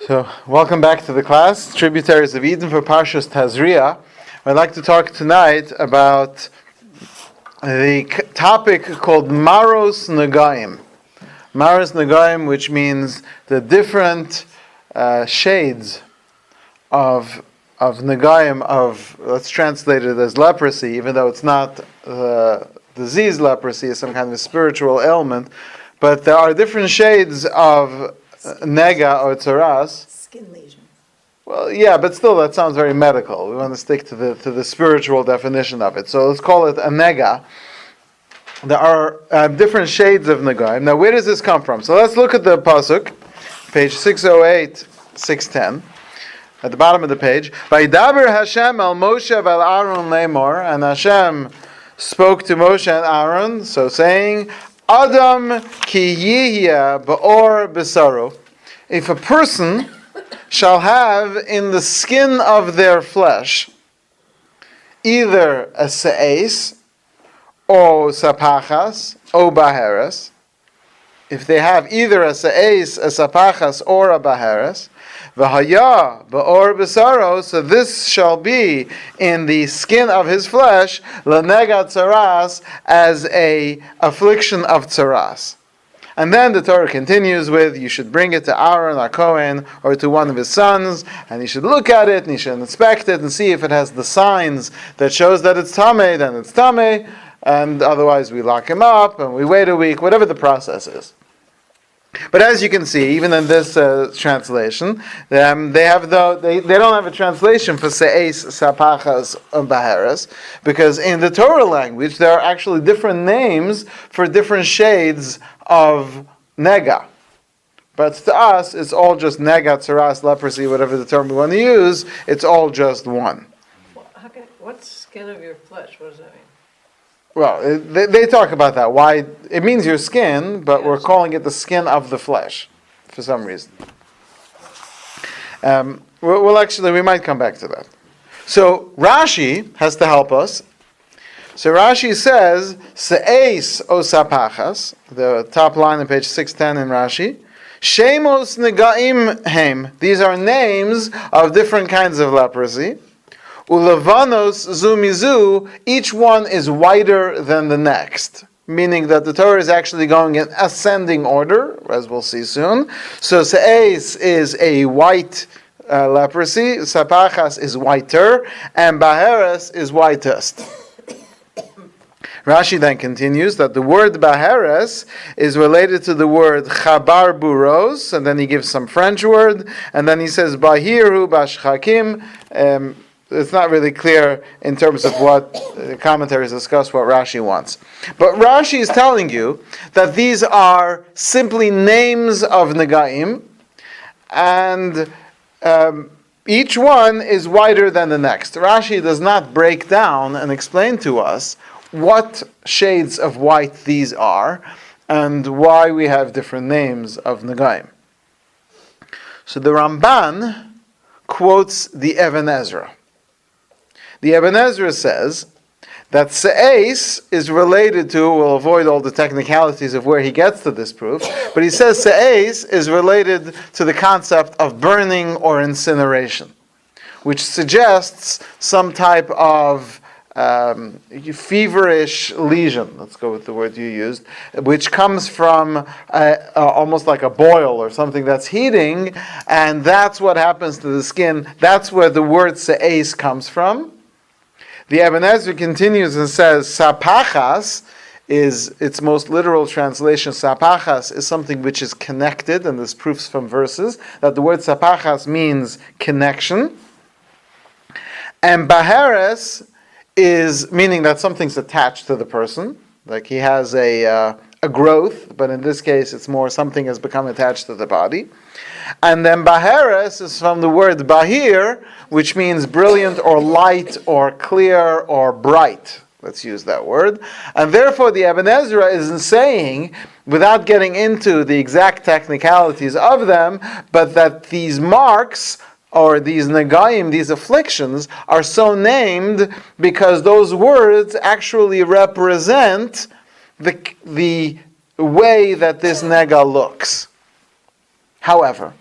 So, welcome back to the class, Tributaries of Eden for Parshas Tazria. I'd like to talk tonight about the topic called Maros Nagaim. Maros Nagaim, which means the different shades of Nagaim, let's translate it as leprosy, even though it's not disease leprosy, it's some kind of a spiritual ailment. But there are different shades of nega or tzaras. Skin lesion. Well, yeah, but still that sounds very medical. We want to stick to the spiritual definition of it. So let's call it a nega. There are different shades of negaim. Now, where does this come from? So let's look at the pasuk, page 608, 610. At the bottom of the page, Vaydaber Hashem al Moshe val Aaron lemor, and Hashem spoke to Moshe and Aaron, so saying, Adam ki yihya ba'or besaro. If a person shall have in the skin of their flesh either a se'es, or sapachas, or baheres, if they have either a se'es, a sapachas, or a baheres, v'haya ba'or besaro, so this shall be in the skin of his flesh, l'nega tzaras, as a affliction of tzaras. And then the Torah continues with, you should bring it to Aaron, our Kohen, or to one of his sons, and he should look at it, and he should inspect it, and see if it has the signs that shows that it's tameh, then it's tameh, and otherwise we lock him up, and we wait a week, whatever the process is. But as you can see, even in this translation, they don't have a translation for se'es, sapachas, and baheres, because in the Torah language there are actually different names for different shades of nega. But to us, it's all just nega, tzaras, leprosy, whatever the term we want to use, it's all just one. What's skin of your flesh? What does that mean? Well, they talk about that. Why? It means your skin, but yes, we're calling it the skin of the flesh, for some reason. We might come back to that. So Rashi has to help us. So Rashi says, Se'es o sapachas, the top line on page 610 in Rashi, Shemos negaim heim. These are names of different kinds of leprosy. Ulavanos zumizu, each one is whiter than the next. Meaning that the Torah is actually going in ascending order, as we'll see soon. So Se'es is a white leprosy, Sapachas is whiter, and Baheres is whitest. Rashi then continues that the word Baheres is related to the word Chabar Buros, and then he gives some French word, and then he says Bahiru Bashchakim. It's not really clear in terms of what the commentaries discuss what Rashi wants. But Rashi is telling you that these are simply names of Negaim, and each one is whiter than the next. Rashi does not break down and explain to us what shades of white these are and why we have different names of Negaim. So the Ramban quotes the Even Ezra. The Ibn Ezra says that Se'es is related to, we'll avoid all the technicalities of where he gets to this proof, but he says Se'es is related to the concept of burning or incineration, which suggests some type of feverish lesion, let's go with the word you used, which comes from almost like a boil or something that's heating, and that's what happens to the skin. That's where the word Se'es comes from. The Ibn Ezra continues and says, Sapachas is its most literal translation. Sapachas is something which is connected, and there's proofs from verses that the word Sapachas means connection. And Baheres is meaning that something's attached to the person, like he has a growth, but in this case it's more something has become attached to the body. And then Baheres is from the word Bahir, which means brilliant or light or clear or bright. Let's use that word. And therefore the Ibn Ezra isn't saying, without getting into the exact technicalities of them, but that these marks or these negaim, these afflictions, are so named because those words actually represent the way that this nega looks. However,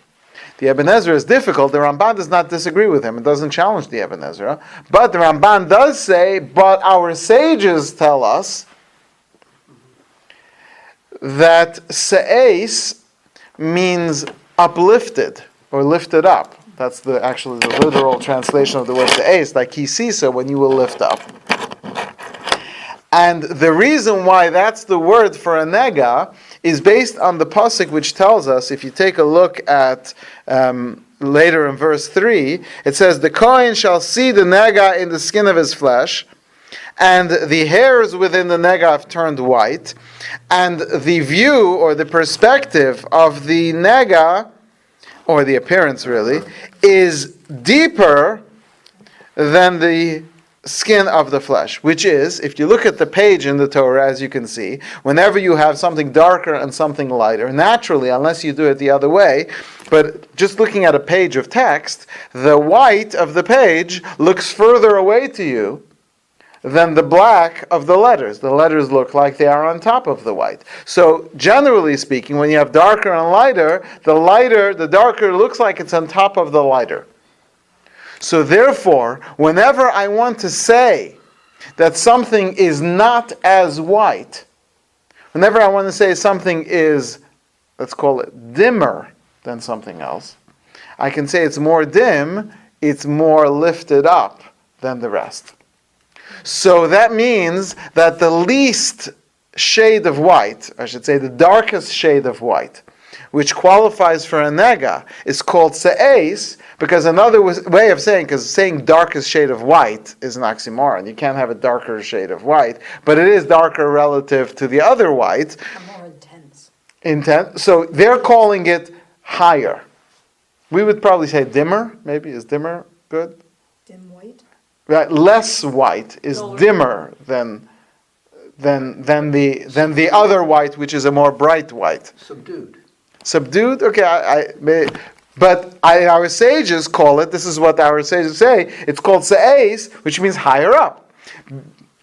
The Ibn Ezra is difficult. The Ramban does not disagree with him. It doesn't challenge the Ibn Ezra. But the Ramban does say, but our sages tell us that se'es means uplifted or lifted up. That's actually the literal translation of the word se'es, like kisisa, when you will lift up. And the reason why that's the word for a nega is based on the pasuk which tells us, if you take a look at later in verse 3, it says, the Kohen shall see the nega in the skin of his flesh, and the hairs within the nega have turned white, and the view or the perspective of the nega, or the appearance really, is deeper than the skin of the flesh, which is, if you look at the page in the Torah, as you can see, whenever you have something darker and something lighter, naturally, unless you do it the other way, but just looking at a page of text, the white of the page looks further away to you than the black of the letters. The letters look like they are on top of the white. So, generally speaking, when you have darker and lighter, the darker looks like it's on top of the lighter. So therefore, whenever I want to say that something is not as white, whenever I want to say something is, let's call it dimmer than something else, I can say it's more dim, it's more lifted up than the rest. So that means that the least shade of white, I should say the darkest shade of white, which qualifies for a nega, is called se'es, because another way of saying, because saying darkest shade of white is an oxymoron. You can't have a darker shade of white, but it is darker relative to the other white. More intense. Intense. So they're calling it higher. We would probably say dimmer, maybe. Is dimmer good? Dim white? Right. Less white is dimmer than the other white, which is a more bright white. Subdued? Okay, but our sages call it, this is what our sages say, it's called se'es, which means higher up.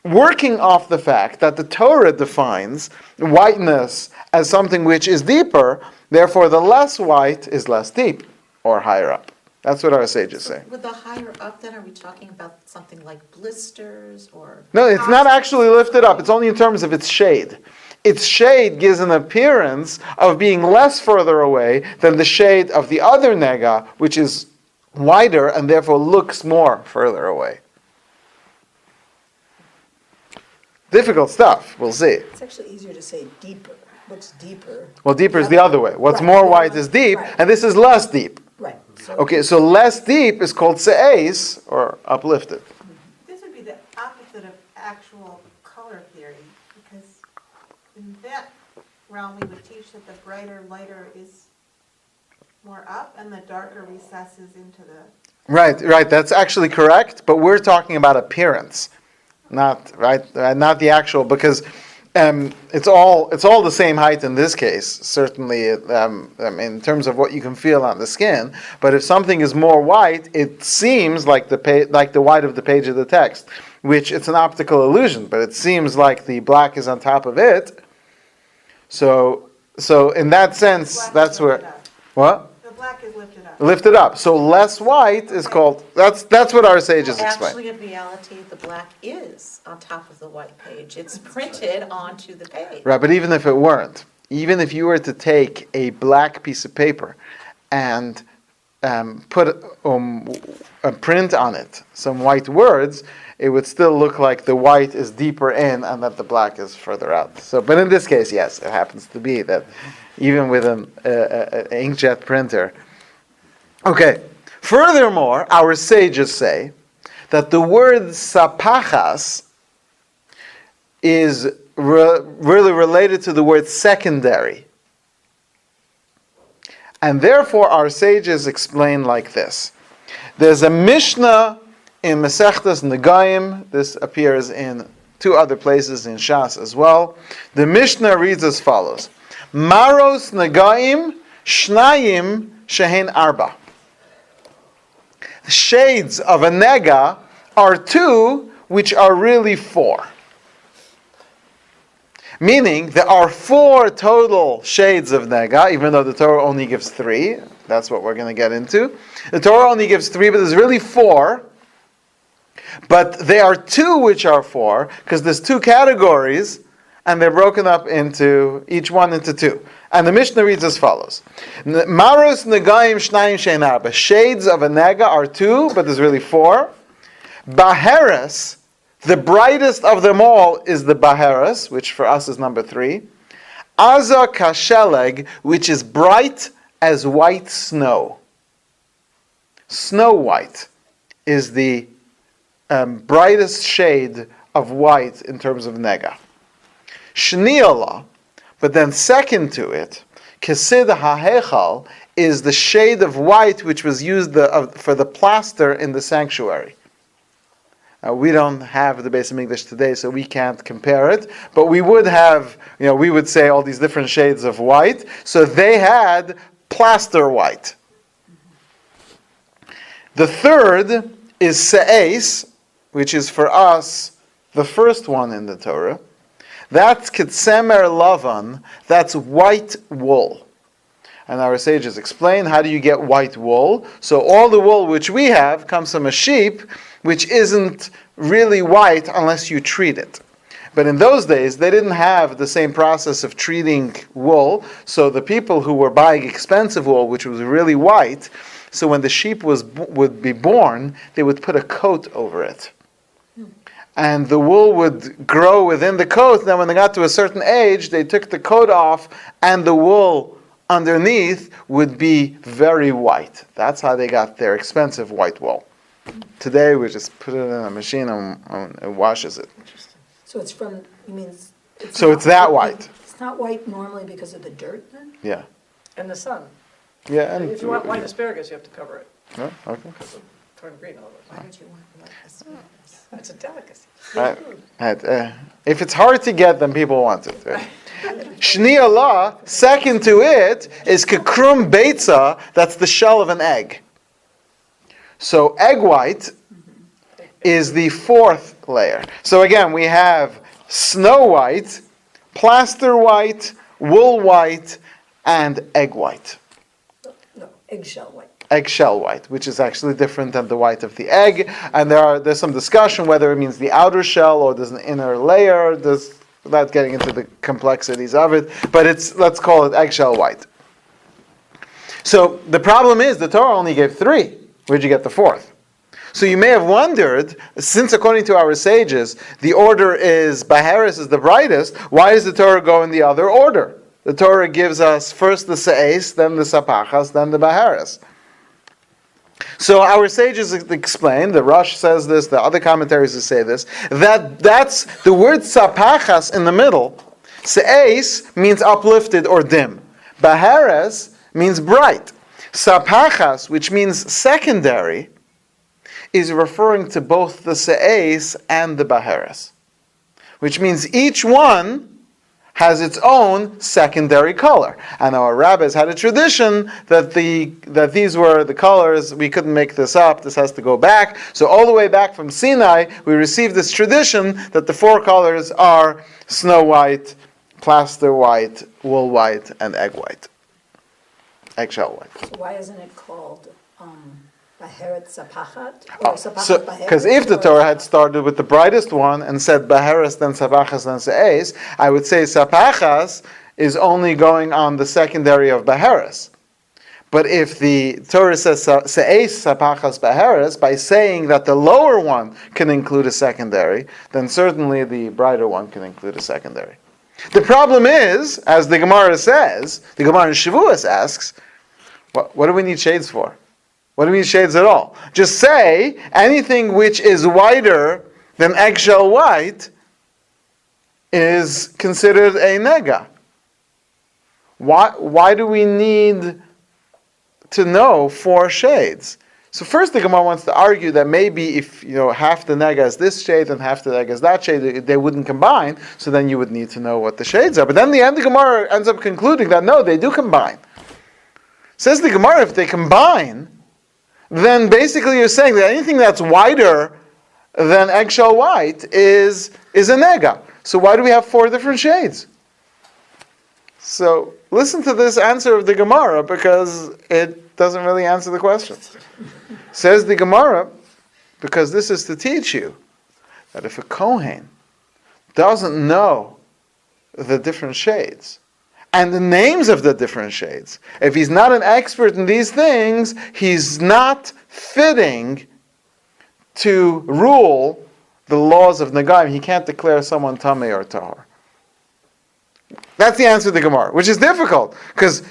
Working off the fact that the Torah defines whiteness as something which is deeper, therefore the less white is less deep, or higher up. That's what our sages say. With the higher up, then, are we talking about something like blisters or? No, it's not actually lifted up, it's only in terms of its shade. Its shade gives an appearance of being less further away than the shade of the other nega, which is wider and therefore looks more further away. Difficult stuff, we'll see. It's actually easier to say deeper. What's deeper? Well, deeper is the other way. What's Right. more white is deep, Right. and this is less deep. Right. So Okay, so less deep is called se'es, or uplifted. This would be the opposite of actual color theory, because in that realm, we would teach that the brighter, lighter is more up, and the darker recesses into the... Right, that's actually correct, but we're talking about appearance, not the actual, because it's all the same height in this case, certainly, in terms of what you can feel on the skin, but if something is more white, it seems like the white of the page of the text, which it's an optical illusion, but it seems like the black is on top of it. So in that sense, that's where, what? The black is lifted up. Lifted up. So less white is called, that's what our sages explain. Actually, in reality, the black is on top of the white page. It's printed onto the page. Right, but even if it weren't, even if you were to take a black piece of paper and put a print on it, some white words, it would still look like the white is deeper in and that the black is further out. So, but in this case, yes, it happens to be that even with an inkjet printer. Okay. Furthermore, our sages say that the word sapachas is really related to the word secondary. And therefore, our sages explain like this. There's a Mishnah in Masechtas Negayim. This appears in two other places in Shas as well. The Mishnah reads as follows. Maros Negayim Shnayim Shehen Arba. The shades of a nega are two, which are really four. Meaning, there are 4 total shades of nega, even though the Torah only gives 3. That's what we're going to get into. The Torah only gives 3, but there's really 4. But there are 2 which are 4, because there's 2 categories, and they're broken up into, each one into 2. And the Mishnah reads as follows. Maros negaim shnayim shein arba. Shades of a nega are 2, but there's really 4. Baheres, the brightest of them all is the Baheres, which for us is number 3. Aza kasheleg, which is bright as white snow. Snow white is the brightest shade of white in terms of nega. Shniala, but then second to it, kesid hahechal, is the shade of white which was used for the plaster in the sanctuary. Now, we don't have the Beis Hamikdash today, so we can't compare it. But we would have, we would say all these different shades of white. So they had plaster white. The third is se'es, which is for us the first one in the Torah. That's ketsemer lavan, that's white wool. And our sages explain, how do you get white wool? So all the wool which we have comes from a sheep, which isn't really white unless you treat it. But in those days, they didn't have the same process of treating wool, so the people who were buying expensive wool, which was really white, so when the sheep would be born, they would put a coat over it. And the wool would grow within the coat, then when they got to a certain age, they took the coat off, and the wool underneath would be very white. That's how they got their expensive white wool. Today, we just put it in a machine and it washes it. So it's from, you mean, It's that white. It's not white normally because of the dirt then? Yeah. And the sun. Yeah. And If you want white asparagus, you have to cover it. Oh, okay. Because it'll turn green all the Why time. don't you want white asparagus? It's a delicacy. If it's hard to get, then people want it. Right? Shni Allah, second to it, is kekrum beitza, that's the shell of an egg. So egg white is the 4th layer. So again, we have snow white, plaster white, wool white, and egg white. No, eggshell white. Eggshell white, which is actually different than the white of the egg. And there's some discussion whether it means the outer shell or there's an inner layer. Without getting into the complexities of it, but let's call it eggshell white. So the problem is the Torah only gave 3. Where'd you get the 4th? So you may have wondered, since according to our sages, the order is Baheres is the brightest, why does the Torah go in the other order? The Torah gives us first the Se'es, then the Sapachas, then the Baheres. So our sages explain, the Rosh says this, the other commentaries say this, that's the word Sapachas in the middle. Se'es means uplifted or dim. Baheres means bright. Sapachas, which means secondary, is referring to both the Se'es and the Baheres. Which means each one has its own secondary color. And our rabbis had a tradition that these were the colors, we couldn't make this up, this has to go back. So all the way back from Sinai, we received this tradition that the 4 colors are snow white, plaster white, wool white, and egg white. Eggshell white. So why isn't it called Baheret Sapachat? Or Sapachat So, Baheret? because if the Torah had started with the brightest one and said Baheres, then Sapachas, then Se'es, I would say Sapachas is only going on the secondary of Baheres. But if the Torah says Se'es, Sapachas, Baheres, by saying that the lower one can include a secondary, then certainly the brighter one can include a secondary. The problem is, as the Gemara says, the Gemara in Shavuos asks, what do we need shades for? What do we need shades at all? Just say anything which is whiter than eggshell white is considered a nega. Why do we need to know 4 shades? So first the Gemara wants to argue that maybe if half the nega is this shade and half the nega is that shade, they wouldn't combine, so then you would need to know what the shades are. But then the Gemara ends up concluding that no, they do combine. Says the Gemara, if they combine, then basically you're saying that anything that's whiter than eggshell white is a nega. So why do we have 4 different shades? So listen to this answer of the Gemara because it doesn't really answer the question. Says the Gemara, because this is to teach you that if a Kohen doesn't know the different shades and the names of the different shades, if he's not an expert in these things, he's not fitting to rule the laws of Nagaim. He can't declare someone Tameh or Tahor. That's the answer to the Gemara, which is difficult, because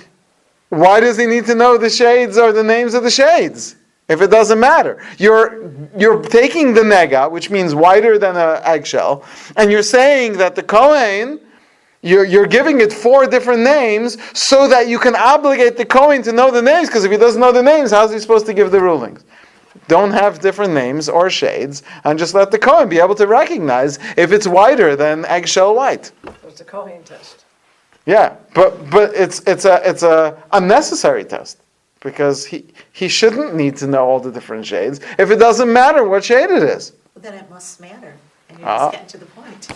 why does he need to know the shades or the names of the shades if it doesn't matter? You're taking the nega, which means wider than an eggshell, and you're saying that the Kohen, you're giving it 4 different names so that you can obligate the Kohen to know the names, because if he doesn't know the names, how's he supposed to give the rulings? Don't have different names or shades, and just let the Kohen be able to recognize if it's wider than eggshell white. It's a Kohen test. Yeah, but it's a unnecessary test, because he shouldn't need to know all the different shades if it doesn't matter what shade it is. Well, then it must matter, and you're just getting to the point.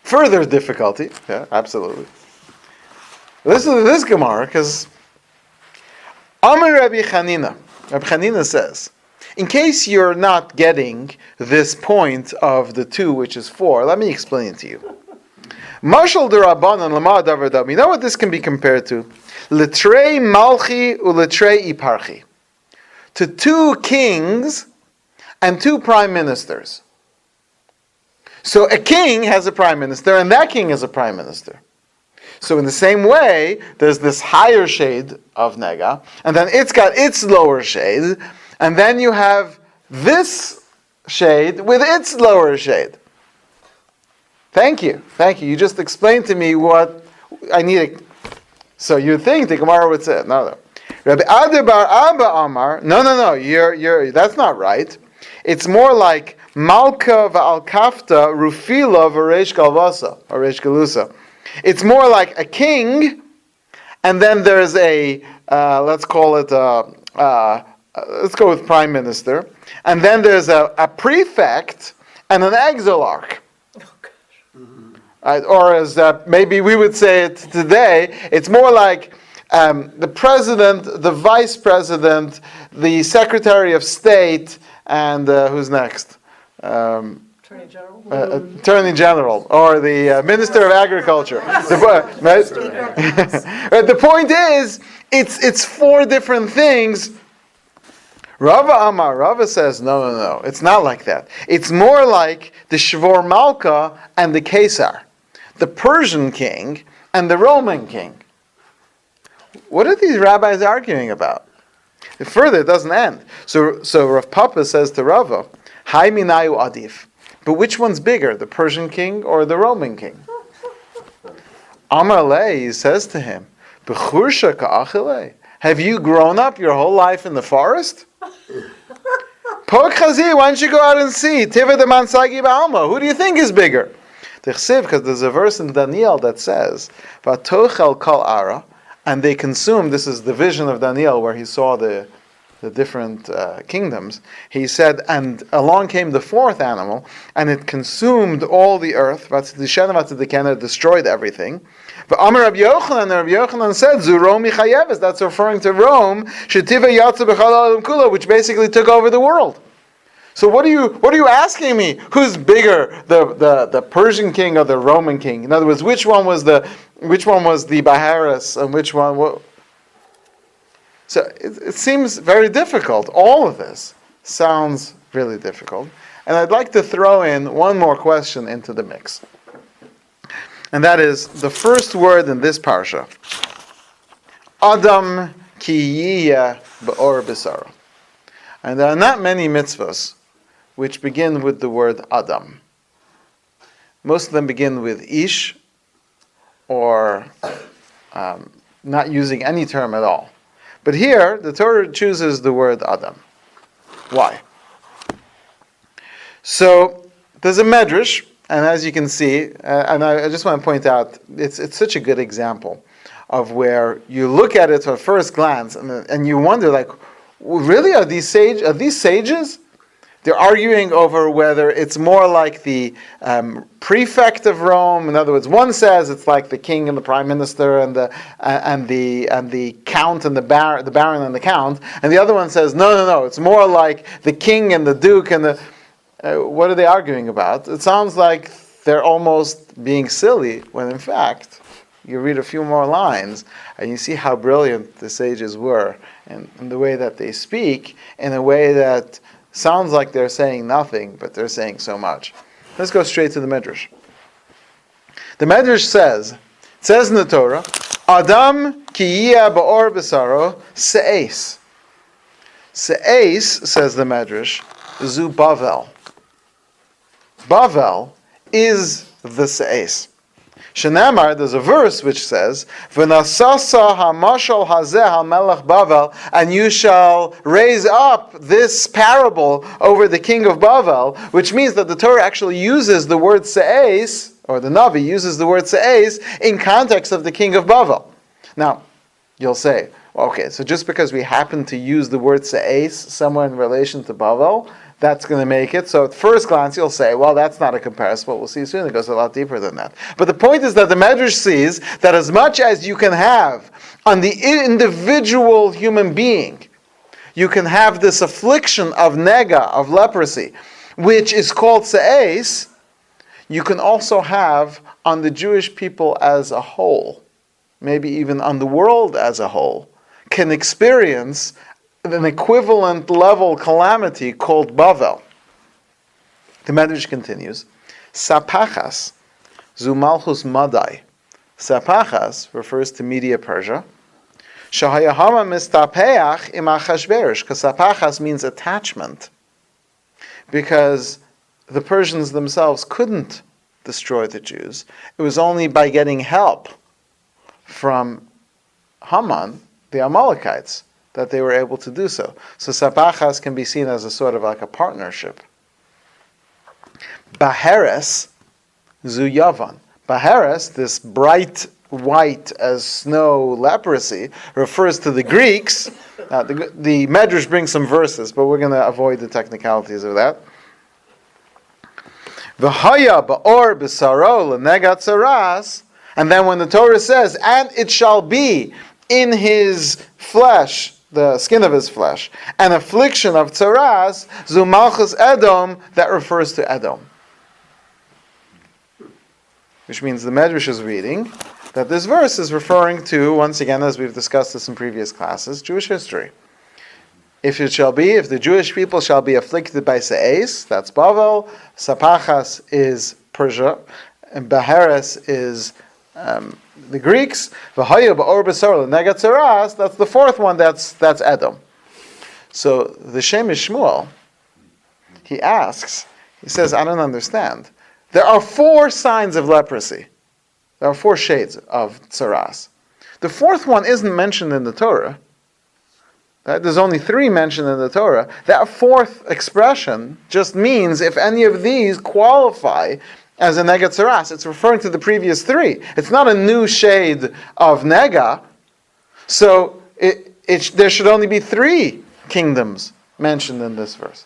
Further difficulty, yeah, absolutely. Listen to this Gemara, because Amar Rabbi Chanina says, in case you're not getting this point of the 2, which is 4, let me explain it to you. Marshal de Rabbanan Lama Davar Dam. You know what this can be compared to? Litrei Malchi ulitrei Iparchi. To 2 kings and 2 prime ministers. So a king has a prime minister, and that king has a prime minister. So in the same way, there's this higher shade of nega, and then it's got its lower shade, and then you have this shade with its lower shade. Thank you. You just explained to me what I need. So you think the Gemara would say, no. Rabbi Adi bar Abba Amar, no, you're that's not right. It's more like Malka va'al-kafta rufila v'reish galvasa, or reish galusa. It's more like a king, and then there's a, let's call it, let's go with prime minister, and then there's a prefect and an exilarch. Or as maybe we would say it today, it's more like the president, the vice president, the secretary of state, and who's next? Attorney General? Attorney General, or the Minister of Agriculture. The point is, it's 4 different things. Rava says, no, it's not like that. It's more like the Shvor Malka and the Caesar, the Persian king and the Roman king. What are these rabbis arguing about? Further, it doesn't end. So Rav Papa says to Rava, Hai minayu adif. But which one's bigger, the Persian king or the Roman king? Amar Lei says to him, B'chursha ka'achilei. Have you grown up your whole life in the forest? Pok chazi, why don't you go out and see? Tiva de mansagi ba'alma. Who do you think is bigger? Because there's a verse in Daniel that says, V'atochel kol ara, and they consumed, this is the vision of Daniel where he saw the different kingdoms. He said, and along came the 4th animal, and it consumed all the earth, destroyed everything. But Amar Rabbi Yochanan said, Zuro michayeves, that's referring to Rome, shetiva yatsa b'chal kula, which basically took over the world. So what are you asking me? Who's bigger, the Persian king or the Roman king? In other words, which one was the Baharis and which one? So it seems very difficult. All of this sounds really difficult. And I'd like to throw in one more question into the mix. And that is the first word in this parsha. Adam ki yiyeh be'or b'sara. And there are not many mitzvahs which begin with the word Adam. Most of them begin with ish, or not using any term at all. But here, the Torah chooses the word Adam. Why? So, there's a medrash, and as you can see, and I just want to point out, it's such a good example of where you look at it at first glance, and you wonder, like, really, are these sages? They're arguing over whether it's more like the prefect of Rome. In other words, one says it's like the king and the prime minister and the count and the baron and the count, and the other one says no, it's more like the king and the duke and the. What are they arguing about? It sounds like they're almost being silly, when in fact, you read a few more lines and you see how brilliant the sages were in the way that they speak, in a way that sounds like they're saying nothing, but they're saying so much. Let's go straight to the Midrash. The Midrash says in the Torah, Adam ki yiyeh ba'or b'saro se'es. Se'es, says the Midrash, zu Bavel. Bavel is the Se'es. Shenamar, there's a verse which says, "V'nasasa hamashal hazeh hamelech Bavel," and you shall raise up this parable over the king of Bavel, which means that the Torah actually uses the word Se'es, or the Navi uses the word Se'es in context of the king of Bavel. Now, you'll say, okay, so just because we happen to use the word Se'es somewhere in relation to Bavel, that's going to make it. So at first glance, you'll say, well, that's not a comparison, but we'll see soon. It goes a lot deeper than that. But the point is that the Medrash sees that as much as you can have on the individual human being, you can have this affliction of nega, of leprosy, which is called se'es, you can also have on the Jewish people as a whole, maybe even on the world as a whole, can experience an equivalent level calamity called Bavel. The Medrash continues, Sapachas zu Malchus Madai. Sapachas refers to Media Persia. Shahayahama mistapeach im Achashverosh, because Sapachas means attachment, because the Persians themselves couldn't destroy the Jews. It was only by getting help from Haman, the Amalekites, that they were able to do so. So Sapachas can be seen as a sort of like a partnership. Baheres zu Yavan. Baheres, this bright white as snow leprosy, refers to the Greeks. The Medrash brings some verses, but we're going to avoid the technicalities of that. V'haya ba'or b'saro l'negat tzaras, and then when the Torah says, and it shall be in his flesh, the skin of his flesh, an affliction of tzaras, zu malchus Edom, that refers to Edom. Which means the Medrash is reading that this verse is referring to, once again, as we've discussed this in previous classes, Jewish history. If the Jewish people shall be afflicted by Se'es, that's Bavel, Sapachas is Persia, and Baheres is the Greeks, V'haya ba'or b'sar l'negat tzaras, that's the fourth one, that's Edom. So the Shem Shmuel, he says, I don't understand. There are 4 signs of leprosy. There are 4 shades of tzaras. The fourth one isn't mentioned in the Torah. There's only 3 mentioned in the Torah. That fourth expression just means if any of these qualify as a nega tzaras, it's referring to the previous 3. It's not a new shade of nega. So there should only be 3 kingdoms mentioned in this verse.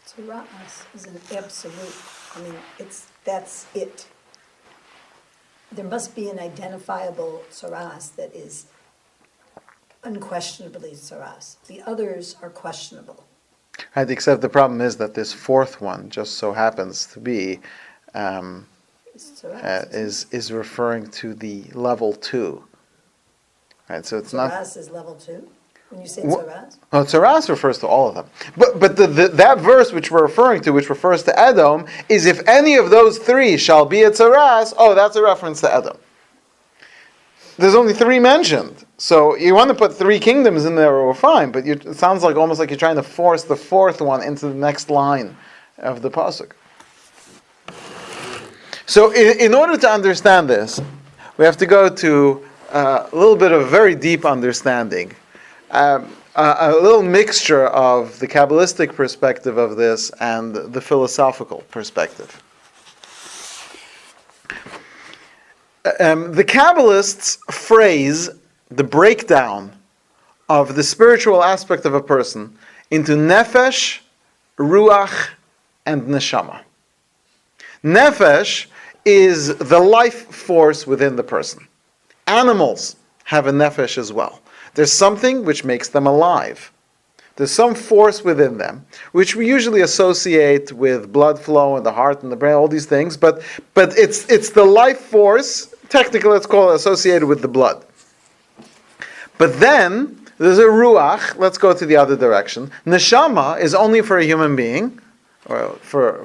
Tzaras is an absolute. I mean, that's it. There must be an identifiable tzaras that is unquestionably tzaras. The others are questionable. Right, except the problem is that this fourth one just so happens to be It's tzaras. is referring to the level 2. Right, so it's not. Tzaras is level 2? When you say tzaras? No, tzaras refers to all of them. But that verse which we're referring to, which refers to Edom, is if any of those 3 shall be a tzaras, that's a reference to Edom. There's only 3 mentioned. So you want to put 3 kingdoms in there, we're fine, but it sounds like almost like you're trying to force the fourth one into the next line of the pasuk. So in order to understand this, we have to go to a little bit of very deep understanding. A little mixture of the Kabbalistic perspective of this and the philosophical perspective. The Kabbalists phrase the breakdown of the spiritual aspect of a person into nefesh, ruach, and neshama. Nefesh is the life force within the person. Animals have a nefesh as well. There's something which makes them alive. There's some force within them, which we usually associate with blood flow and the heart and the brain, all these things, but it's the life force, technically let's call it associated with the blood. But then, there's a ruach, let's go to the other direction. Neshama is only for a human being, or for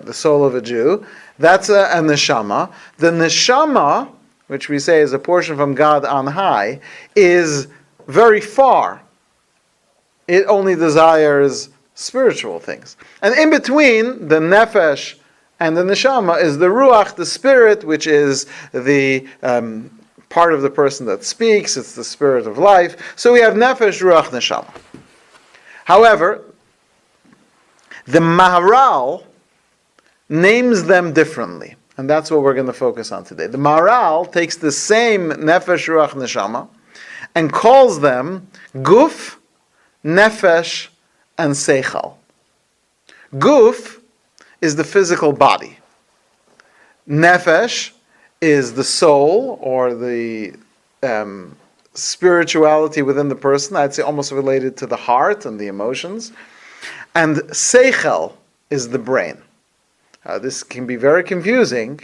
the soul of a Jew. That's a neshama. The neshama, which we say is a portion from God on high, is very far. It only desires spiritual things. And in between the nefesh and the neshama is the ruach, the spirit, which is the part of the person that speaks. It's the spirit of life. So we have nefesh, ruach, neshama. However, the Maharal names them differently. And that's what we're going to focus on today. The Maharal takes the same nefesh, ruach, neshama and calls them guf, nefesh, and seichel. Guf is the physical body. Nefesh is the soul, or the spirituality within the person. I'd say almost related to the heart and the emotions. And seichel is the brain. This can be very confusing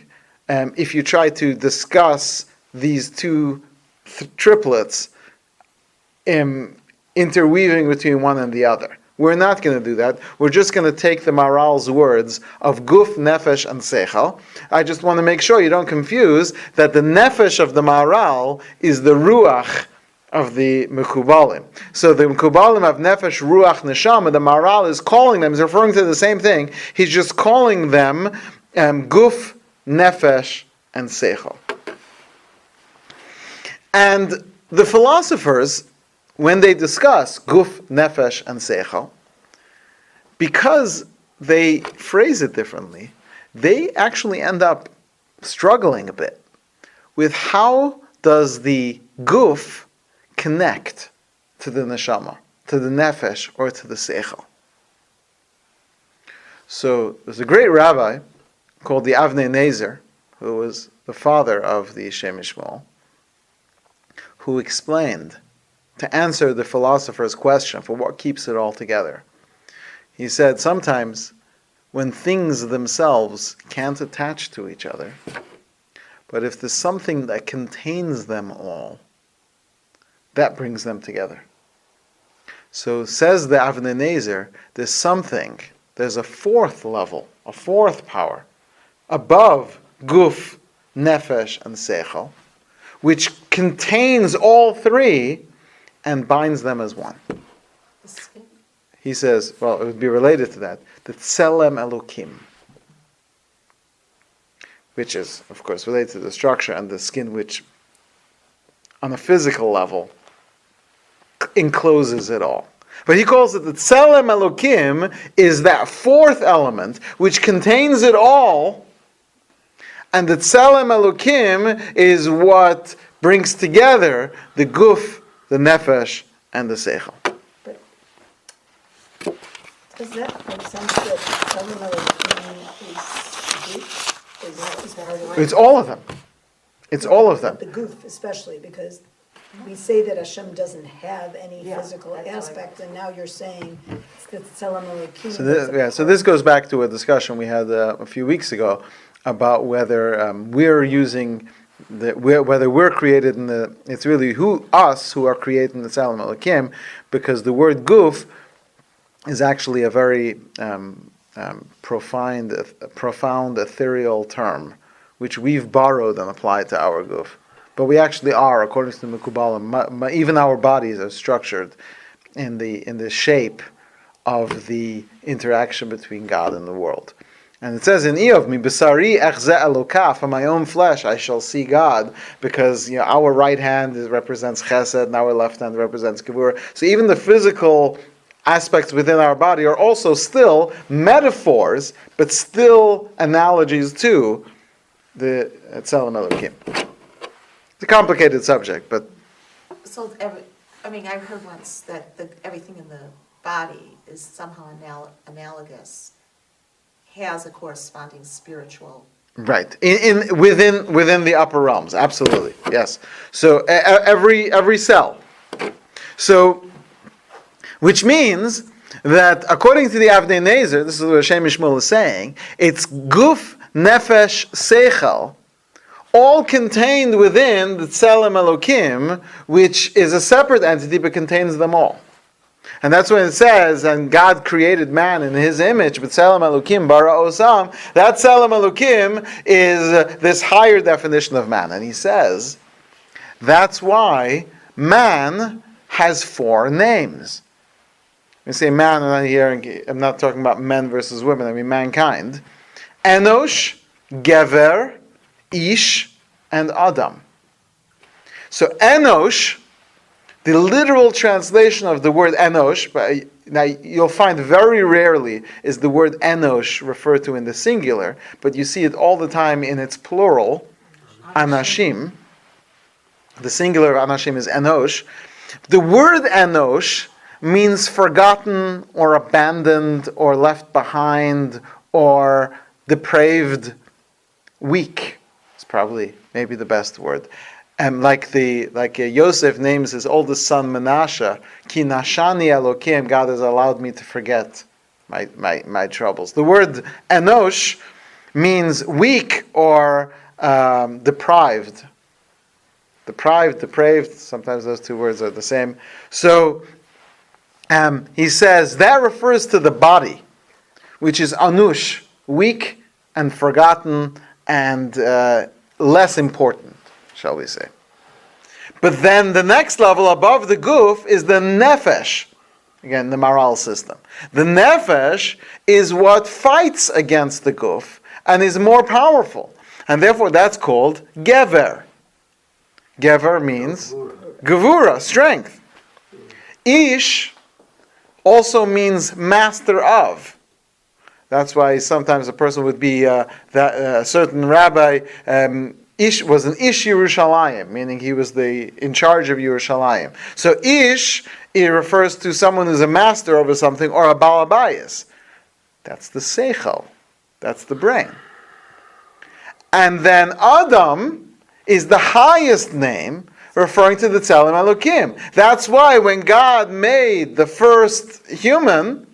if you try to discuss these two triplets interweaving between one and the other. We're not going to do that. We're just going to take the Maharal's words of guf, nefesh, and seichel. I just want to make sure you don't confuse that the nefesh of the Maharal is the ruach of the Mekubalim. So the Mekubalim have nefesh, ruach, neshama. The Maharal is calling them, he's referring to the same thing. He's just calling them guf, nefesh, and seichel. And the philosophers, when they discuss guf, nefesh, and seichel, because they phrase it differently, they actually end up struggling a bit with how does the guf connect to the neshama, to the nefesh, or to the seichel. So there's a great rabbi called the Avnei Nezer, who was the father of the Shem Yishmael, who explained, to answer the philosopher's question for what keeps it all together. He said sometimes when things themselves can't attach to each other, but if there's something that contains them all, that brings them together. So says the Avnei Nezer, there's a fourth level, a fourth power, above guf, nefesh, and seichel, which contains all three and binds them as one. The skin. He says, well, it would be related to that, the tselem elokim, which is, of course, related to the structure and the skin, which, on a physical level, encloses it all. But he calls it the tselem elokim is that fourth element, which contains it all, and the tselem elokim is what brings together the guf, the nefesh, and the seichel. But does that make sense that is part of It's all of them. It's all of them. the goof especially, because we say that Hashem doesn't have any Yeah, physical that's aspect, and now you're saying that Tzelem Elokim. So this goes back to a discussion we had a few weeks ago about whether we're using whether we're created in the. It's really us who are created in the Tzelem Elokim, because the word guf is actually a very profound, ethereal term, which we've borrowed and applied to our guf. But we actually are, according to the Mekubalim, even our bodies are structured in the shape of the interaction between God and the world. And it says in Eov, "Mi besari echze Eloka," from my own flesh I shall see God, because our right hand represents Chesed and our left hand represents Gevurah. So even the physical aspects within our body are also still metaphors, but still analogies to the Tzelem Elokim. It's a complicated subject, but So I mean, I heard once that everything in the body is somehow analogous, has a corresponding spiritual. Right. Within the upper realms. Absolutely. Yes. So every cell. So, which means that according to the Avnei Nezer, this is what Hashem Yishmael is saying, it's guf, nefesh, seichel, all contained within the Tzelem Elokim, which is a separate entity but contains them all. And that's when it says, and God created man in his image, but Tzelem Elokim bara osam, that Tzelem Elokim is this higher definition of man. And he says, that's why man has 4 names. When I say man, I'm not talking about men versus women, I mean mankind. Enosh, Gever, Ish, and Adam. So Enosh, the literal translation of the word Enosh, now you'll find very rarely is the word Enosh referred to in the singular, but you see it all the time in its plural, Anashim. The singular of Anashim is Enosh. The word Enosh means forgotten or abandoned or left behind or depraved, weak. It's probably maybe the best word. And like Yosef names his oldest son Menashe, Ki nashani Elokim, God has allowed me to forget my troubles. The word Enosh means weak or deprived. Depraved, sometimes those two words are the same. So he says that refers to the body, which is anush, weak and forgotten and less important, shall we say. But then the next level above the guf is the nefesh. Again, the moral system. The nefesh is what fights against the guf and is more powerful. And therefore that's called gever. Gever means gevura, strength. Ish also means master of. That's why sometimes a person would be a certain rabbi. Ish was an Ish Yerushalayim, meaning he was in charge of Yerushalayim. So Ish, it refers to someone who's a master over something or a balabayas. That's the seichel. That's the brain. And then Adam is the highest name, referring to the Tzelem Elokim. That's why when God made the first human,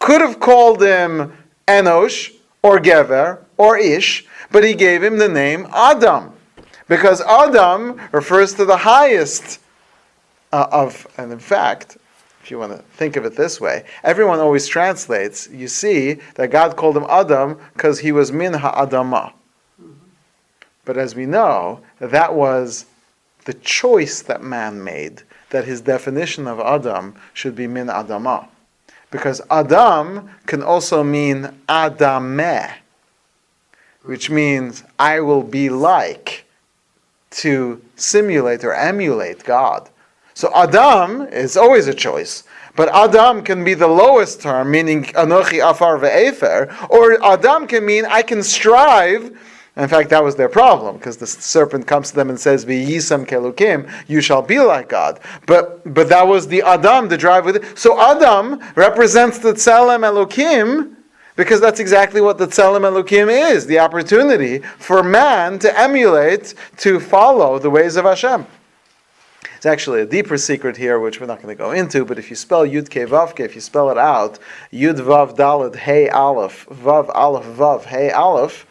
could have called him Enosh, or Gever, or Ish, but he gave him the name Adam. Because Adam refers to the highest and in fact, if you want to think of it this way, everyone always translates, you see, that God called him Adam because he was min ha'adamah. But as we know, that was the choice that man made, that his definition of Adam should be min adamah. Because Adam can also mean Adameh, which means I will be like, to simulate or emulate God. So Adam is always a choice. But Adam can be the lowest term, meaning Anochi Afar Ve'efer, or Adam can mean I can strive. In fact, that was their problem, because the serpent comes to them and says, "V'yisam kelukim," you shall be like God. But that was the Adam, the drive with it. So Adam represents the Tzelem Elokim, because that's exactly what the Tzelem Elokim is, the opportunity for man to emulate, to follow the ways of Hashem. It's actually a deeper secret here, which we're not going to go into, but if you spell Yud Ke Vav Ke, if you spell it out, Yud Vav Daled Hey Aleph, Vav Aleph Vav Hey Aleph,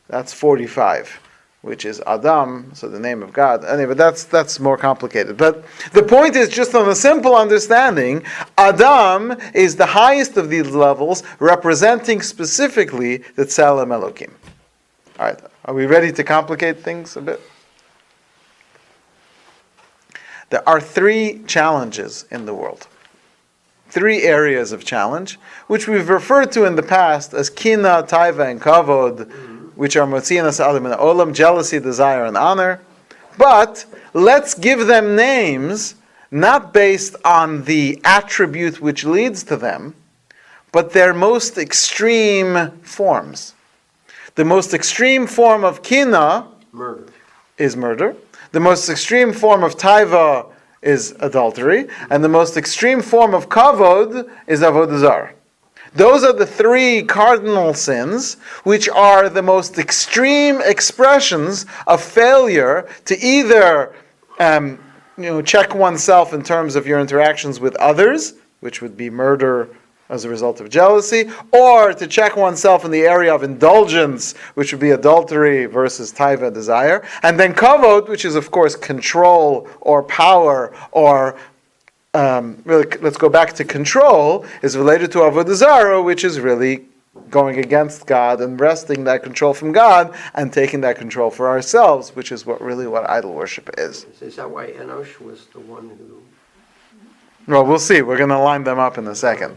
that's 45, which is Adam, so the name of God. Anyway, that's more complicated. But the point is, just on a simple understanding, Adam is the highest of these levels, representing specifically the Tzelem Elokim. All right, are we ready to complicate things a bit? There are 3 challenges in the world. 3 areas of challenge, which we've referred to in the past as Kina, Taiva, and Kavod, which are Motzianas Adam and Olam, jealousy, desire, and honor. But let's give them names, not based on the attribute which leads to them, but their most extreme forms. The most extreme form of Kina is murder. The most extreme form of Taiva is adultery, and the most extreme form of kavod is avodah zarah. Those are the three cardinal sins, which are the most extreme expressions of failure to either check oneself in terms of your interactions with others, which would be murder as a result of jealousy, or to check oneself in the area of indulgence, which would be adultery versus taiva, desire, and then kavod, which is of course control or power or really, let's go back to control, is related to avodah zarah, which is really going against God and wresting that control from God and taking that control for ourselves, which is what idol worship is. Is that why Enosh was the one who... Well, we'll see. We're going to line them up in a second.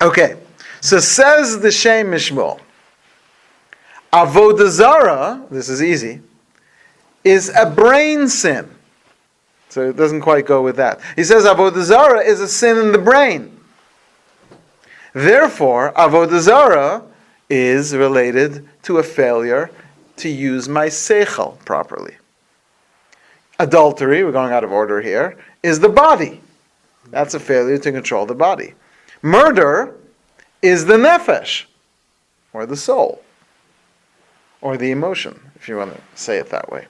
Okay, so says the Shem Mishmul, avodah zarah, this is easy, is a brain sin. So it doesn't quite go with that. He says avodah zarah is a sin in the brain. Therefore, avodah zarah is related to a failure to use my seichel properly. Adultery, we're going out of order here, is the body. That's a failure to control the body. Murder is the nefesh, or the soul, or the emotion, if you want to say it that way.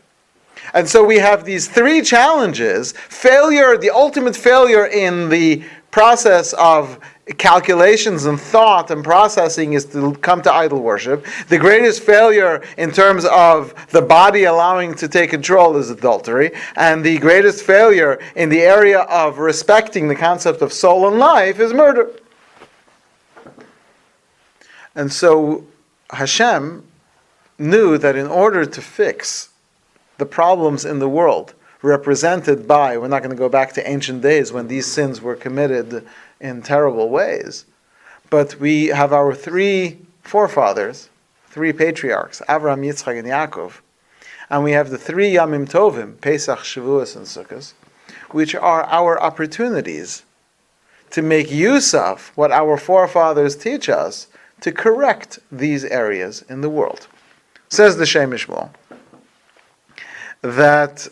And so we have these three challenges. Failure, the ultimate failure in the process of calculations and thought and processing is to come to idol worship. The greatest failure in terms of the body allowing to take control is adultery. And the greatest failure in the area of respecting the concept of soul and life is murder. And so Hashem knew that in order to fix the problems in the world represented by, we're not going to go back to ancient days when these sins were committed in terrible ways, but we have our three forefathers, three patriarchs, Avraham, Yitzchak, and Yaakov, and we have the three Yamim Tovim, Pesach, Shavuos, and Sukkot, which are our opportunities to make use of what our forefathers teach us to correct these areas in the world. Says the Shem Mishmul that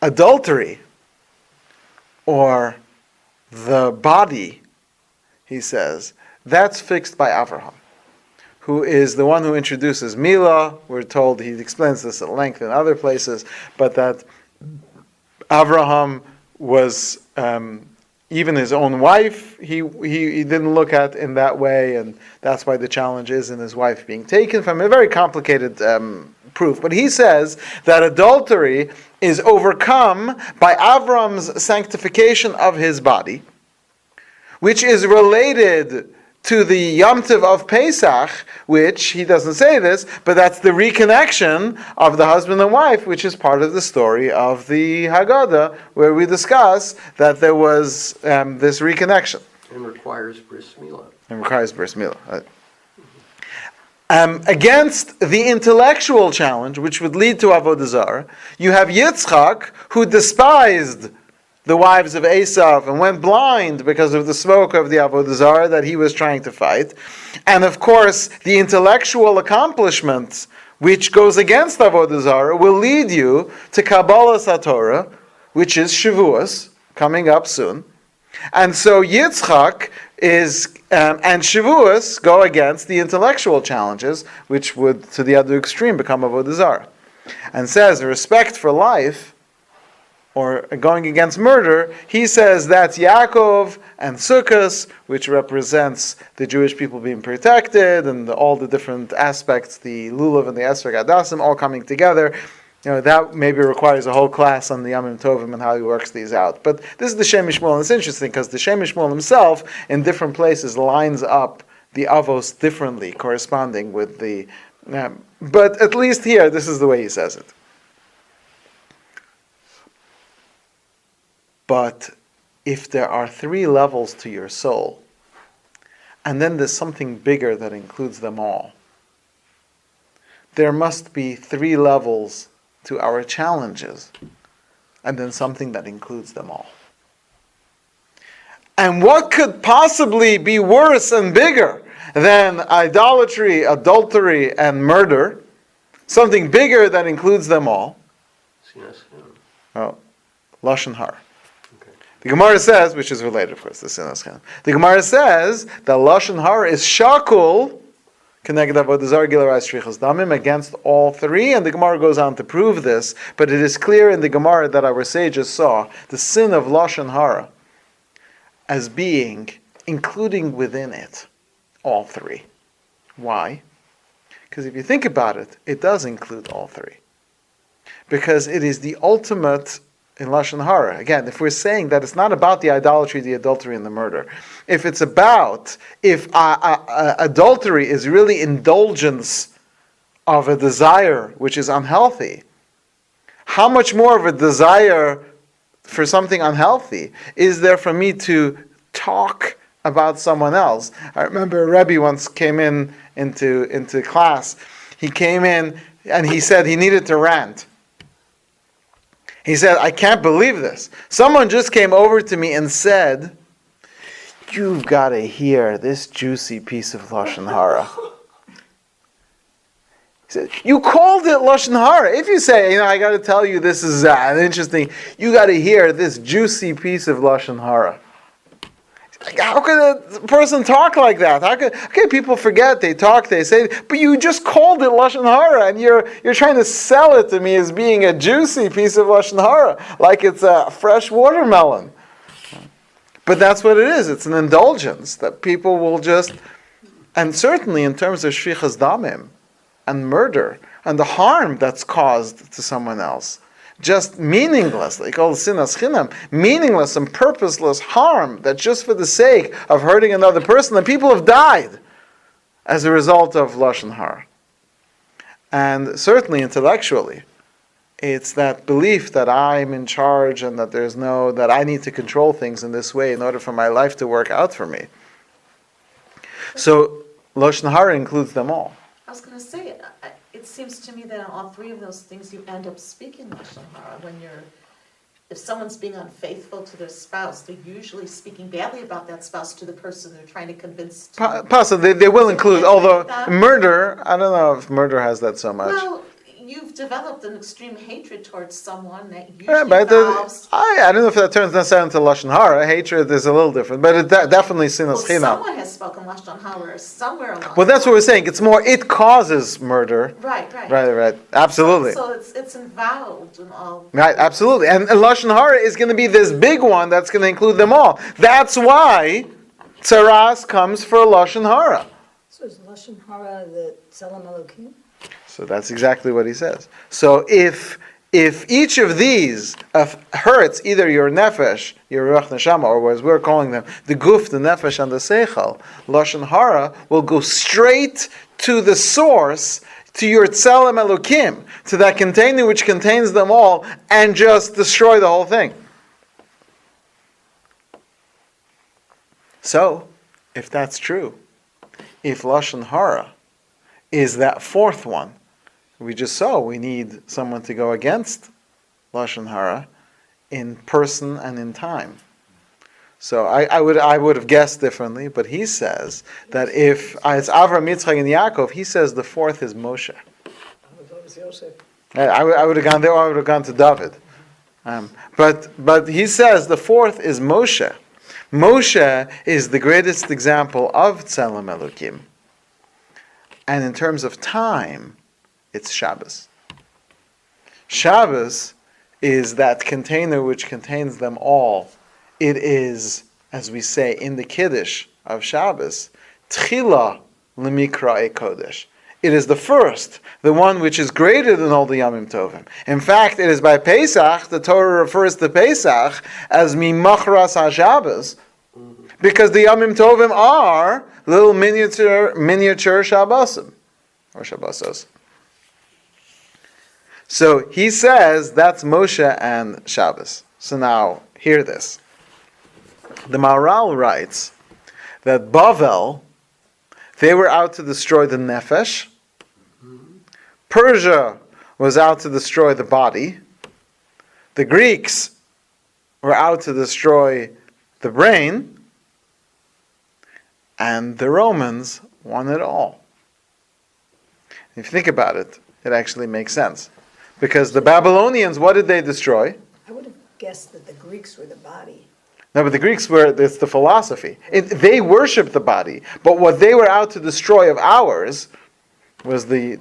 adultery, or the body, he says, that's fixed by Avraham, who is the one who introduces Milah. We're told, he explains this at length in other places, but that Avraham was, even his own wife, he didn't look at in that way, and that's why the challenge is in his wife being taken from a very complicated proof. But he says that adultery is overcome by Avram's sanctification of his body, which is related to the Yom Tov of Pesach, which, he doesn't say this, but that's the reconnection of the husband and wife, which is part of the story of the Haggadah, where we discuss that there was this reconnection. And requires bris milah. And requires bris milah. Against the intellectual challenge, which would lead to avodah zarah, you have Yitzchak, who despised the wives of Esav and went blind because of the smoke of the avodah zarah that he was trying to fight. And of course, the intellectual accomplishments, which goes against avodah zarah, will lead you to Kabbalah Satorah, which is Shavuos, coming up soon. And so Yitzchak is, and Shavuos go against the intellectual challenges, which would, to the other extreme, become avodah zarah. And says, respect for life, or going against murder, he says that's Yaakov and Sukkot, which represents the Jewish people being protected, and all the different aspects, the Lulav and the Esrog Hadassim, all coming together. That maybe requires a whole class on the Yamim Tovim and how he works these out. But this is the Shem Mishmul, and it's interesting because the Shem Mishmul himself, in different places, lines up the Avos differently, corresponding with the... but at least here, this is the way he says it. But if there are three levels to your soul, and then there's something bigger that includes them all, there must be three levels to our challenges, and then something that includes them all. And what could possibly be worse and bigger than idolatry, adultery, and murder? Something bigger that includes them all. Well, Lashon Hara. The Gemara says, which is related, of course, to Sinas Chinam. The Gemara says that Lashon Hara is shakul against all three, and the Gemara goes on to prove this, but it is clear in the Gemara that our sages saw the sin of Lashon Hara as being, including within it, all three. Why? Because if you think about it, it does include all three. Because it is the ultimate in Lashon Hara. Again, if we're saying that it's not about the idolatry, the adultery, and the murder, if it's about, if adultery is really indulgence of a desire which is unhealthy, how much more of a desire for something unhealthy is there for me to talk about someone else? I remember a Rabbi once came into class. He came in and he said he needed to rant. He said, I can't believe this. Someone just came over to me and said, you've got to hear this juicy piece of Lashon Hara. He said, you called it Lashon Hara. If you say, I got to tell you this is an interesting, you got to hear this juicy piece of Lashon Hara. How could a person talk like that? How could people forget? They talk, they say, but you just called it Lashon Hara, and you're trying to sell it to me as being a juicy piece of Lashon Hara, like it's a fresh watermelon. But that's what it is. It's an indulgence that people will just, and certainly in terms of shvichas damim and murder and the harm that's caused to someone else. Just meaningless, like all sinas chinam, meaningless and purposeless harm that's just for the sake of hurting another person, and people have died as a result of Lashon Hara. And certainly intellectually, it's that belief that I'm in charge and that that I need to control things in this way in order for my life to work out for me. So Lashon Hara includes them all. I was going to say, it seems to me that on all three of those things you end up speaking Lashon Hara. If someone's being unfaithful to their spouse, they're usually speaking badly about that spouse to the person they're trying to convince to. Possibly, they will include, although murder, I don't know if murder has that so much. Well, you've developed an extreme hatred towards someone that usually But involves. I don't know if that turns necessarily into Lashon Hara. Hatred is a little different, but it definitely sinas chinam. Someone has spoken Lashon Hara somewhere along. Well, that's what we're saying. It's more, it causes murder. Right. Right. Absolutely. So it's involved in all. Right, absolutely. And Lashon Hara is going to be this big one that's going to include them all. That's why Tzaras comes for Lashon Hara. So is Lashon Hara the Tzelem Elokim? So that's exactly what he says. So if each of these hurts either your nefesh, your ruach neshama, or as we're calling them, the guf, the nefesh, and the seichel, Lashon Hara will go straight to the source, to your tzelem elokim, to that container which contains them all, and just destroy the whole thing. So, if that's true, if Lashon Hara is that fourth one, we just saw we need someone to go against Lashon Hara in person and in time. So I would have guessed differently, but he says that if it's Avram, Yitzchak, and Yaakov, he says the fourth is Moshe. I would have gone there, or I would have gone to David. But he says the fourth is Moshe. Moshe is the greatest example of Tzelem Elokim. And in terms of time, it's Shabbos. Shabbos is that container which contains them all. It is, as we say in the Kiddush of Shabbos, Tchila L'Mikra'e Kodesh. It is the first, the one which is greater than all the Yamim Tovim. In fact, it is by Pesach, the Torah refers to Pesach as Mimachras HaShabbos, because the Yamim Tovim are little miniature Shabbosim, or Shabbosos. So he says that's Moshe and Shabbos. So now, hear this. The Maharal writes that Bavel, they were out to destroy the nefesh. Persia was out to destroy the body. The Greeks were out to destroy the brain. And the Romans won it all. If you think about it, it actually makes sense. Because the Babylonians, what did they destroy? I guessed that the Greeks were the body. No, but the Greeks it's the philosophy. They worshiped the body, but what they were out to destroy of ours was the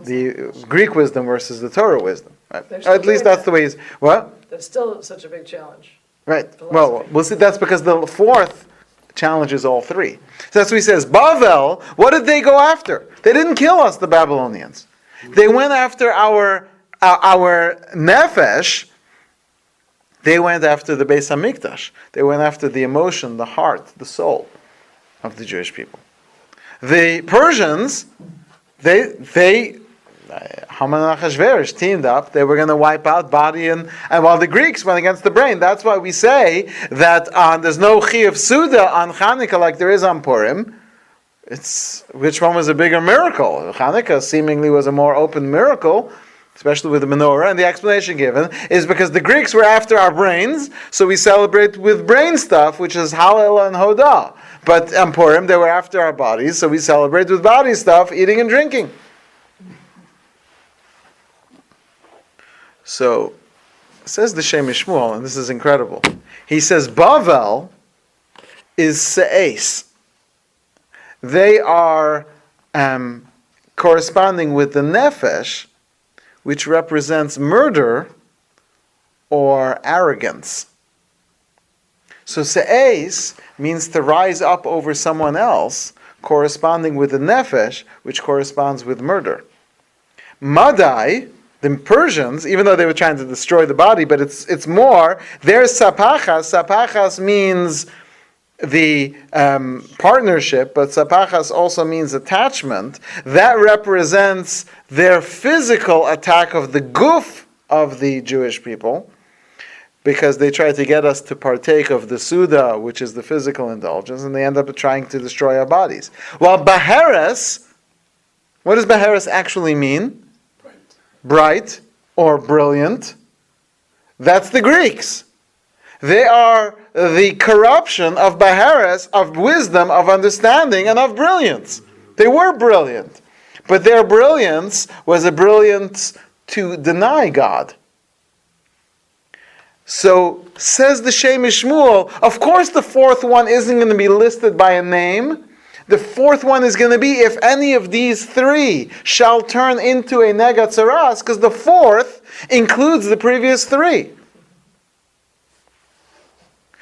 Greek wisdom versus the Torah wisdom. Right? They're still At least doing that's the way he's, what? That's still such a big challenge. Right. Philosophy. Well, we'll see. That's because the fourth challenges all three. So that's what he says. Bavel, what did they go after? They didn't kill us, the Babylonians. They went after our nefesh. They went after the Beis Hamikdash. They went after the emotion, the heart, the soul of the Jewish people. The Persians, Haman and Achashverosh teamed up. They were going to wipe out body and while the Greeks went against the brain. That's why we say that there's no Chiyuv Suda on Chanukah like there is on Purim. It's which one was a bigger miracle? Chanukah seemingly was a more open miracle, especially with the menorah. And the explanation given is because the Greeks were after our brains, so we celebrate with brain stuff, which is Hallel and Hodah. But on Purim, they were after our bodies, so we celebrate with body stuff, eating and drinking. So, says the Shem Shmuel, and this is incredible. He says, Bavel is Se'es. They are corresponding with the Nefesh, which represents murder or arrogance. So Se'es means to rise up over someone else, corresponding with the Nefesh, which corresponds with murder. Madai, the Persians, even though they were trying to destroy the body, but it's more, their sapachas. Sapachas means the partnership, but sapachas also means attachment. That represents their physical attack of the guf of the Jewish people, because they try to get us to partake of the Suda, which is the physical indulgence, and they end up trying to destroy our bodies. While Baheres, what does Baheres actually mean? Bright or brilliant. That's the Greeks. They are the corruption of Baheres, of wisdom, of understanding, and of brilliance. They were brilliant. But their brilliance was a brilliance to deny God. So, says the Shem Shmuel, of course the fourth one isn't going to be listed by a name. The fourth one is going to be if any of these three shall turn into a negatzaras, because the fourth includes the previous three.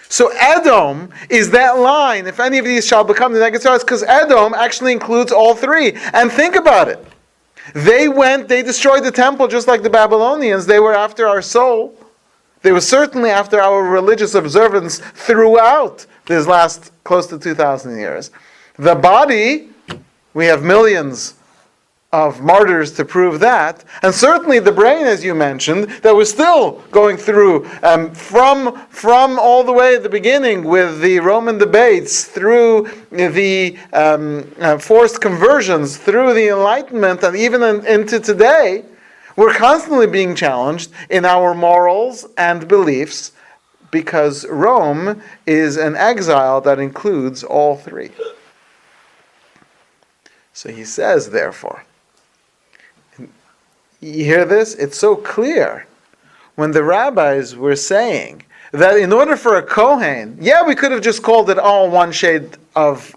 So Edom is that line, if any of these shall become the negatzaras, because Edom actually includes all three. And think about it. They destroyed the temple just like the Babylonians. They were after our soul. They were certainly after our religious observance throughout these last close to 2,000 years. The body, we have millions of martyrs to prove that, and certainly the brain, as you mentioned, that was still going through from all the way at the beginning with the Roman debates, through the forced conversions, through the Enlightenment, and even into today. We're constantly being challenged in our morals and beliefs because Rome is an exile that includes all three. So he says, therefore, you hear this? It's so clear. When the rabbis were saying that in order for a Kohen, we could have just called it all one shade of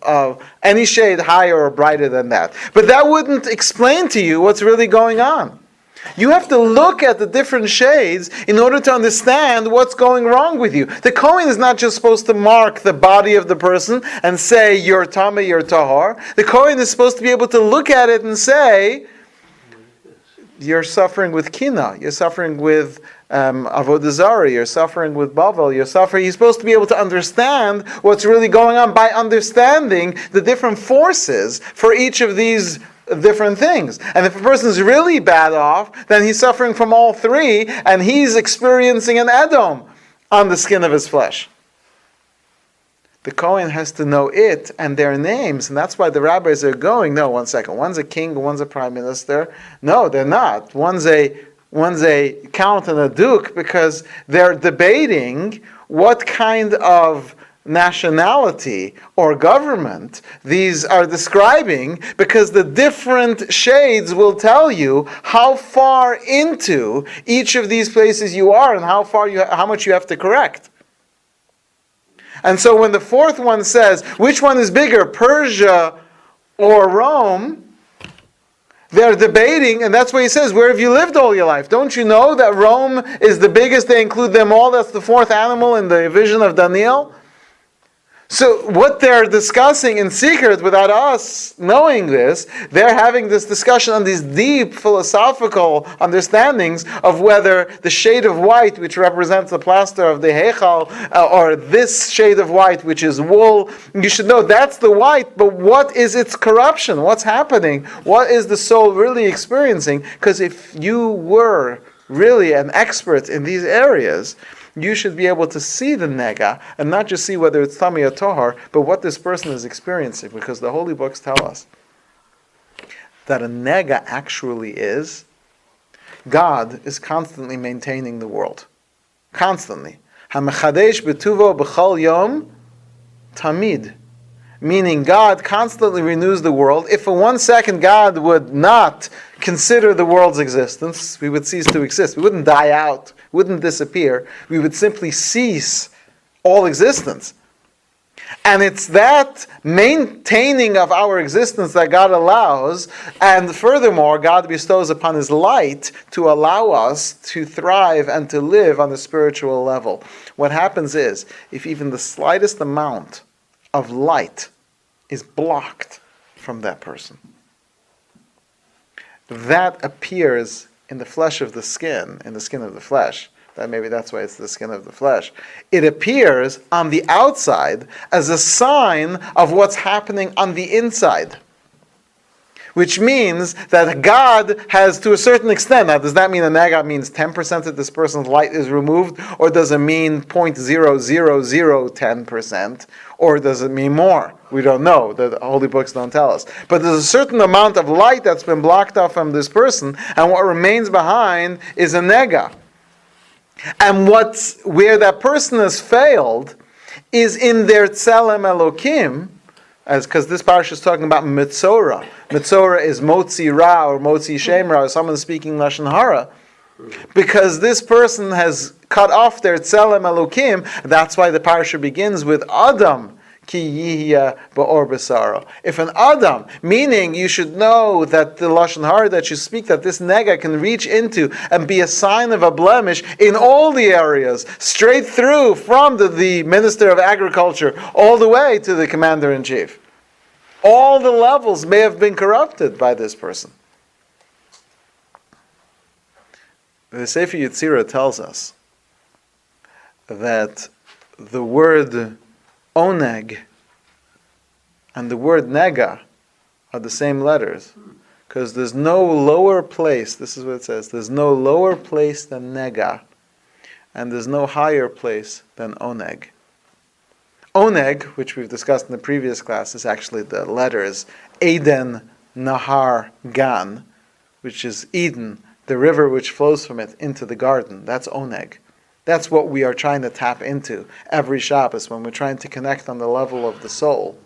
any shade higher or brighter than that. But that wouldn't explain to you what's really going on. You have to look at the different shades in order to understand what's going wrong with you. The Kohen is not just supposed to mark the body of the person and say, you're Tama, you're Tahar. The Kohen is supposed to be able to look at it and say, you're suffering with Kina, you're suffering with Avodah Zarah, you're suffering with Bavel, he's supposed to be able to understand what's really going on by understanding the different forces for each of these different things. And if a person is really bad off, then he's suffering from all three, and he's experiencing an Edom on the skin of his flesh. The Kohen has to know it and their names, and that's why the rabbis are going, no, 1 second, one's a king, one's a prime minister. No, they're not. One's a count and a duke, because they're debating what kind of nationality or government these are describing, because the different shades will tell you how far into each of these places you are and how much you have to correct. And so when the fourth one says, which one is bigger, Persia or Rome? They're debating, and that's what he says, where have you lived all your life? Don't you know that Rome is the biggest? They include them all. That's the fourth animal in the vision of Daniel. So what they're discussing in secret without us knowing this, they're having this discussion on these deep philosophical understandings of whether the shade of white, which represents the plaster of the Heichal, or this shade of white, which is wool, you should know that's the white, but what is its corruption? What's happening? What is the soul really experiencing? Because if you were really an expert in these areas, you should be able to see the nega, and not just see whether it's tami or tohar, but what this person is experiencing, because the holy books tell us that a nega actually is, God is constantly maintaining the world. Constantly. HaMechadesh b'tuvo b'chol yom tamid. Meaning God constantly renews the world. If for 1 second God would not consider the world's existence, we would cease to exist. We wouldn't die out, wouldn't disappear. We would simply cease all existence. And it's that maintaining of our existence that God allows, and furthermore, God bestows upon His light to allow us to thrive and to live on the spiritual level. What happens is, if even the slightest amount of light is blocked from that person, that appears in the flesh of the skin, in the skin of the flesh. Maybe that's why it's the skin of the flesh. It appears on the outside as a sign of what's happening on the inside. Which means that God has, to a certain extent, now does that mean a nega means 10% of this person's light is removed, or does it mean 0.0010%, or does it mean more? We don't know. The holy books don't tell us. But there's a certain amount of light that's been blocked off from this person, and what remains behind is a nega. And where that person has failed is in their tzelem Elokim, because this parsha is talking about Metzora. Metzora is Motzi Ra or Motzi Shem Ra, or someone speaking Lashon Hara. Because this person has cut off their tzelem Elokim, that's why the parsha begins with Adam. Ki yihya ba'or b'saro. If an Adam, meaning you should know that the Lashon Hara that you speak, that this nega can reach into and be a sign of a blemish in all the areas, straight through from the Minister of Agriculture all the way to the Commander-in-Chief. All the levels may have been corrupted by this person. The Sefer Yetzirah tells us that the word oneg and the word nega are the same letters, because there's no lower place, this is what it says, there's no lower place than nega, and there's no higher place than oneg. Oneg, which we've discussed in the previous class, is actually the letters Eden, Nahar, Gan, which is Eden, the river which flows from it into the garden. That's oneg. That's what we are trying to tap into every Shabbos when we're trying to connect on the level of the soul.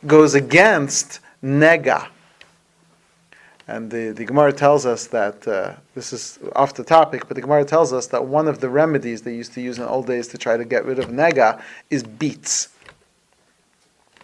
It goes against nega. And the Gemara tells us that, this is off the topic, but the Gemara tells us that one of the remedies they used to use in old days to try to get rid of nega is beets.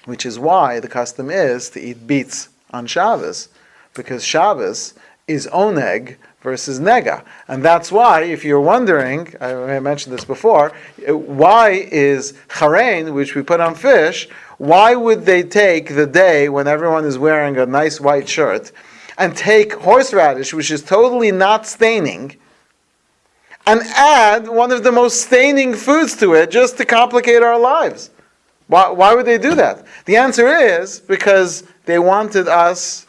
Which is why the custom is to eat beets on Shabbos, because Shabbos is oneg versus nega. And that's why, if you're wondering, I mentioned this before, why is charein, which we put on fish, why would they take the day when everyone is wearing a nice white shirt and take horseradish, which is totally not staining, and add one of the most staining foods to it just to complicate our lives? Why would they do that? The answer is because they wanted us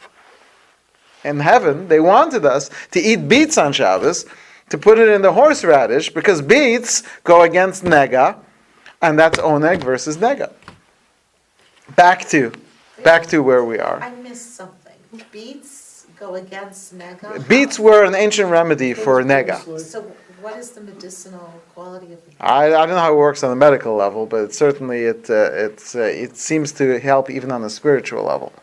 in heaven, they wanted us to eat beets on Shabbos, to put it in the horseradish, because beets go against nega, and that's oneg versus nega. Back to where we are. I missed something. Beets go against nega. Beets were an ancient remedy for nega. So what is the medicinal quality of the? I don't know how it works on the medical level, but it seems to help even on the spiritual level.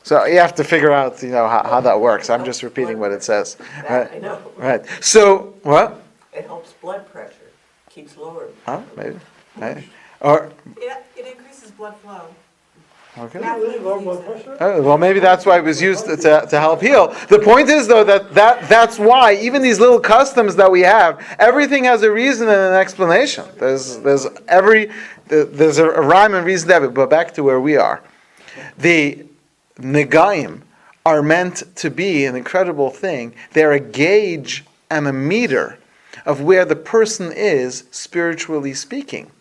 So you have to figure out, how that works. I'm just repeating what it says. That I know. Right. So what? It helps blood pressure, keeps lower. Oh, maybe. Or It increases blood flow. okay. Really low blood pressure? Well, maybe that's why it was used to help heal. The point is, though, that's why even these little customs that we have, everything has a reason and an explanation. There's a rhyme and reason to have it. But back to where we are, the negaim are meant to be an incredible thing. They're a gauge and a meter of where the person is spiritually speaking.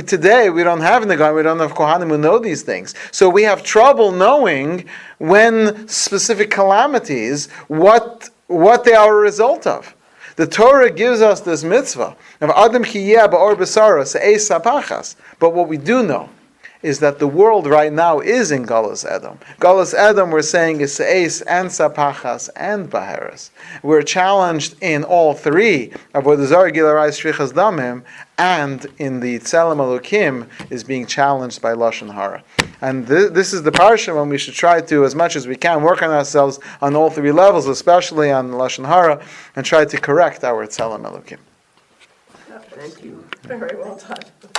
Today we don't have negaim, we don't have kohanim who know these things. So we have trouble knowing when specific calamities, what they are a result of. The Torah gives us this mitzvah of Adam chiyeh ba'or b'sara se'es sapachas. But what we do know is that the world right now is in Galus Edom. Galus Edom, we're saying, is Se'es and Sapachas and Baharas. We're challenged in all three, Avodah Zarah, Gilarai, Shrichas Damim, and in the Tzelem Elokim is being challenged by Lashon Hara. And this is the parsha when we should try to, as much as we can, work on ourselves on all three levels, especially on Lashon Hara, and try to correct our Tzelem Elokim. Thank you. Very well done.